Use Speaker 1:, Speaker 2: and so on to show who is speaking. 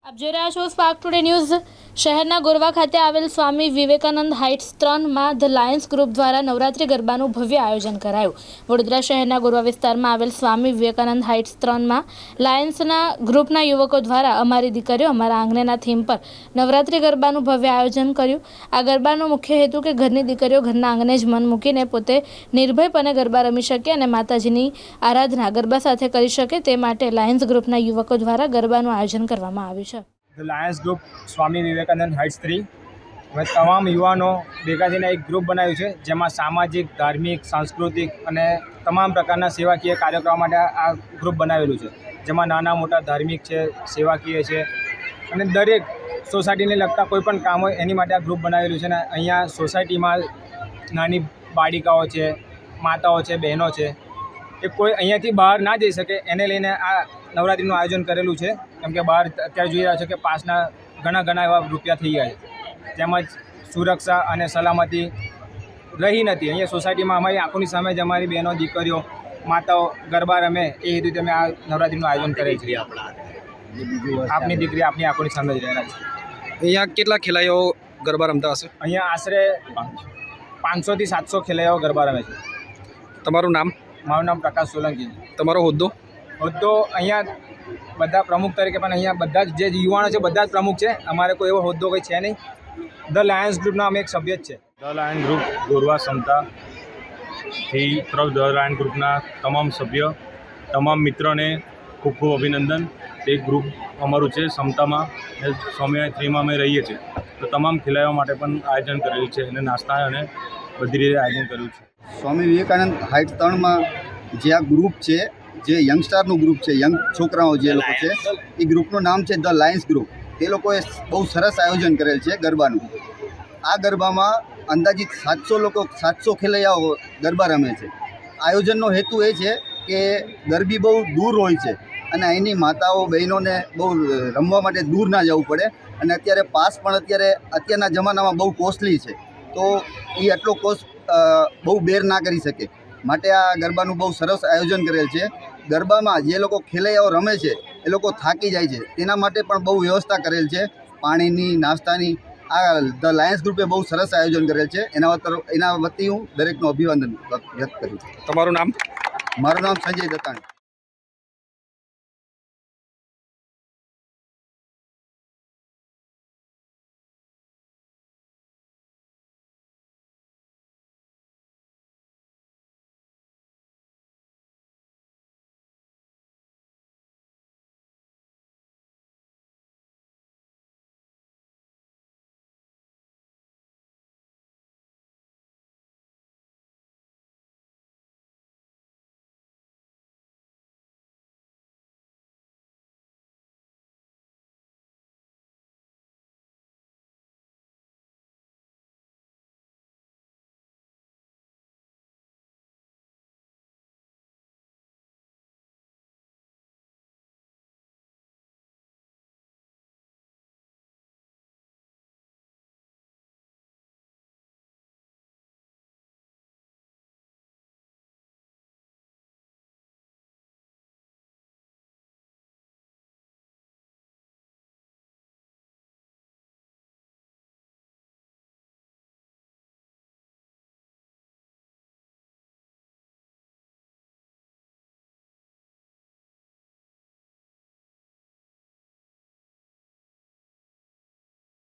Speaker 1: આપ જોઈ રહ્યા છો સ્પાર્ક ટુડે ન્યૂઝ। શહેરના ગોરવા ખાતે આવેલ સ્વામી વિવેકાનંદ હાઇટ્સ 3 માં ધ લાયન્સ ગ્રુપ દ્વારા નવરાત્રી ગરબાનું ભવ્ય આયોજન કરાયું। વડોદરા શહેરના ગોરવા વિસ્તારમાં આવેલ સ્વામી વિવેકાનંદ હાઇટ્સ 3 માં લાયન્સના ગ્રુપના યુવકો દ્વારા અમારી દીકરીઓ અમારા આંગણેના થીમ પર નવરાત્રી ગરબાનું ભવ્ય આયોજન કર્યું। આ ગરબાનો મુખ્ય હેતુ કે ઘરની દીકરીઓ ઘરના આંગણે જ મન મૂકીને પોતે નિર્ભયપણે ગરબા રમી શકે અને માતાજીની આરાધના ગરબા સાથે કરી શકે તે માટે લાયન્સ ગ્રુપના યુવકો દ્વારા ગરબાનું આયોજન કરવામાં આવ્યું છે।
Speaker 2: The Lions group Swami Vivekananda heights 3 અમે તમામ યુવાનો ભેગા થઈને એક ગ્રુપ બનાવ્યું છે, જેમાં સામાજિક, ધાર્મિક, સાંસ્કૃતિક અને તમામ પ્રકારના સેવાકીય કાર્યક્રમો માટે આ ગ્રુપ બનાવેલું છે, જેમાં નાના મોટા ધાર્મિક છે, સેવાકીય છે અને દરેક સોસાયટીને લગતા કોઈ પણ કામ હોય એની માટે આ ગ્રુપ બનાવેલું છે। અને અહીંયા સોસાયટીમાં નાની બાળિકાઓ છે, માતાઓ છે, બહેનો છે, એ કોઈ અહીંયાથી બહાર ના જઈ શકે એને લઈને આ નવરાત્રિનું આયોજન કરેલું છે। કેમ કે બહાર અત્યારે જોઈ રહ્યા છો કે પાસના ઘણા એવા રૂપિયા થઈ ગયા છે, તેમજ સુરક્ષા અને સલામતી રહી નથી। અહીંયા સોસાયટીમાં અમારી આંખોની સામે જ અમારી બહેનો, દીકરીઓ, માતાઓ ગરબા રમે એ હેતુથી અમે આ નવરાત્રિનું આયોજન કરીએ છીએ। આપની દીકરી આપની આંખોની સામે જ રહેલા છે।
Speaker 3: અહીંયા કેટલા ખેલાડીઓ ગરબા રમતા હશે?
Speaker 2: અહીંયા આશરે 500 થી 700 ખેલૈયાઓ ગરબા રમે છે।
Speaker 3: તમારું નામ?
Speaker 2: મારું નામ પ્રકાશ સોલંકી।
Speaker 3: તમારો હોદ્દો?
Speaker 2: અહીંયા બધા પ્રમુખ તરીકે પણ અહીંયા બધા જ જે યુવાનો છે બધા જ પ્રમુખ છે। અમારે કોઈ એવો હોદ્દો કંઈ છે નહીં। ધ લાયન્સ ગ્રુપના અમે એક સભ્ય જ છે।
Speaker 4: ધ લાયન ગ્રુપ ગોરવા સમતાથી ધ લાયન ગ્રુપના તમામ સભ્ય, તમામ મિત્રોને ખૂબ ખૂબ અભિનંદન। તે ગ્રુપ અમારું છે સમતામાં, સ્વામી 3માં અમે રહીએ છીએ, તો તમામ ખેલાડીઓ માટે પણ આયોજન કરેલું છે અને નાસ્તા અને બધી રીતે આયોજન કર્યું છે।
Speaker 5: સ્વામી વિવેકાનંદ હાઇટ્સ 3માં જે આ ગ્રુપ છે, જે યંગસ્ટારનું ગ્રુપ છે, યંગ છોકરાઓ જે લોકો છે, એ ગ્રુપનું નામ છે ધ લાયન્સ ગ્રુપ। તે લોકોએ બહુ સરસ આયોજન કરેલ છે ગરબાનું। આ ગરબામાં અંદાજિત 700 ખેલૈયાઓ ગરબા રમે છે। આયોજનનો હેતુ એ છે કે ગરબી બહુ દૂર હોય છે અને અહીંની માતાઓ બહેનોને બહુ રમવા માટે દૂર ના જવું પડે, અને અત્યારે પાસ પણ અત્યારના જમાનામાં બહુ કોસ્ટલી છે, તો એ આટલો કોસ્ટ બહુ બેર ના કરી શકે, માટે આ ગરબાનું બહુ સરસ આયોજન કરેલ છે। ગરબામાં જે લોકો ખેલૈયાઓ રમે છે એ લોકો થાકી જાય છે, તેના માટે પણ બહુ વ્યવસ્થા કરેલ છે, પાણીની, નાસ્તાની। આ ધ લાયન્સ ગ્રુપે બહુ સરસ આયોજન કરેલ છે। એના વતી હું દરેકનું અભિનંદન વ્યક્ત કરું છું।
Speaker 3: તમારું નામ?
Speaker 5: મારું નામ સંજય દત્તાણી।